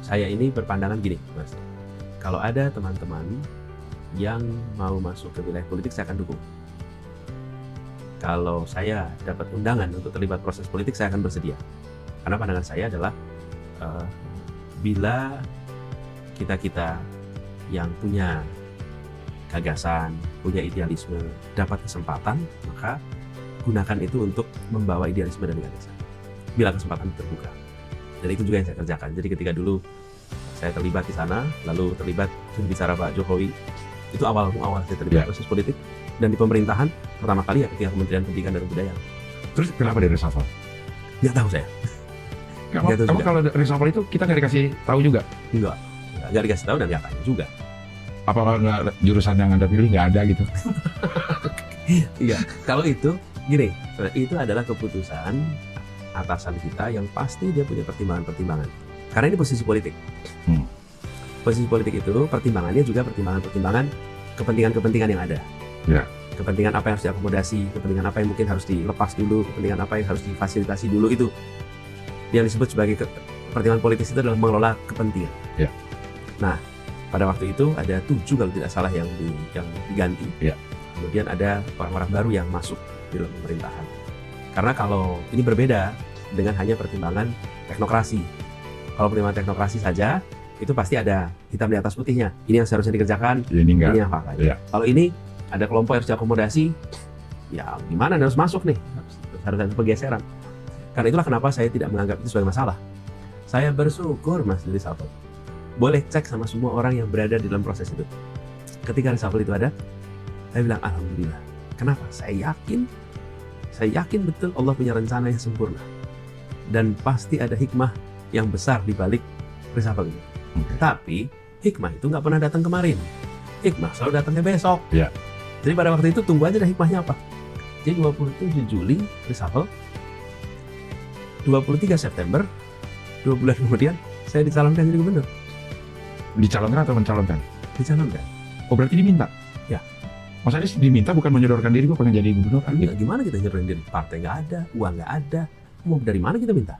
Saya ini berpandangan gini, Mas. Kalau ada teman-teman yang mau masuk ke wilayah politik, saya akan dukung. Kalau saya dapat undangan untuk terlibat proses politik, saya akan bersedia. Karena pandangan saya adalah bila kita yang punya gagasan, punya idealisme, dapat kesempatan, maka gunakan itu untuk membawa idealisme dan gagasan. Bila kesempatan terbuka. Dan itu juga yang saya kerjakan. Jadi ketika dulu saya terlibat di sana, lalu terlibat bicara Pak Jokowi, itu awal saya terlibat proses politik. Dan di pemerintahan, pertama kali ya ketika Kementerian Pendidikan dan Kebudayaan. Terus kenapa di reshuffle? Nggak tahu saya. Kamu kalau reshuffle itu kita nggak dikasih tahu juga? Nggak dikasih tahu dan nggak tanya juga. Apa nggak jurusan yang Anda pilih nggak ada gitu? Iya, kalau itu gini, itu adalah keputusan atasan kita yang pasti dia punya pertimbangan-pertimbangan. Karena ini posisi politik. Posisi politik itu pertimbangannya juga pertimbangan-pertimbangan kepentingan-kepentingan yang ada. Ya. Kepentingan apa yang harus diakomodasi, kepentingan apa yang mungkin harus dilepas dulu, kepentingan apa yang harus difasilitasi dulu, itu yang disebut sebagai pertimbangan politis. Itu adalah mengelola kepentingan. Ya. Nah, pada waktu itu ada 7 kalau tidak salah yang diganti. Ya. Kemudian ada orang-orang baru yang masuk di dalam pemerintahan. Karena kalau ini berbeda dengan hanya pertimbangan teknokrasi. Kalau pertimbangan teknokrasi saja, itu pasti ada hitam di atas putihnya. Ini yang seharusnya dikerjakan, ini yang apa. Ya. Kalau ini ada kelompok yang harus diakomodasi, ya gimana harus masuk nih, harus ada pergeseran. Karena itulah kenapa saya tidak menganggap itu sebagai masalah. Saya bersyukur Mas di reshuffle. Boleh cek sama semua orang yang berada di dalam proses itu. Ketika reshuffle itu ada, saya bilang alhamdulillah. Kenapa? Saya yakin betul Allah punya rencana yang sempurna. Dan pasti ada hikmah yang besar di balik reshuffle ini. Tapi hikmah itu nggak pernah datang kemarin. Hikmah selalu datangnya besok. Ya. Jadi pada waktu itu tunggu aja ada hikmahnya apa. Jadi 27 Juli reshuffle, 23 September, 2 bulan kemudian saya dicalonkan jadi gubernur. Dicalonkan atau mencalonkan? Dicalonkan. Oh berarti diminta? Ya. Maksudnya diminta bukan menyodorkan diri, gue pengen jadi gubernur kan? Gimana kita nyerahin diri? Partai nggak ada, uang nggak ada, mau dari mana kita minta?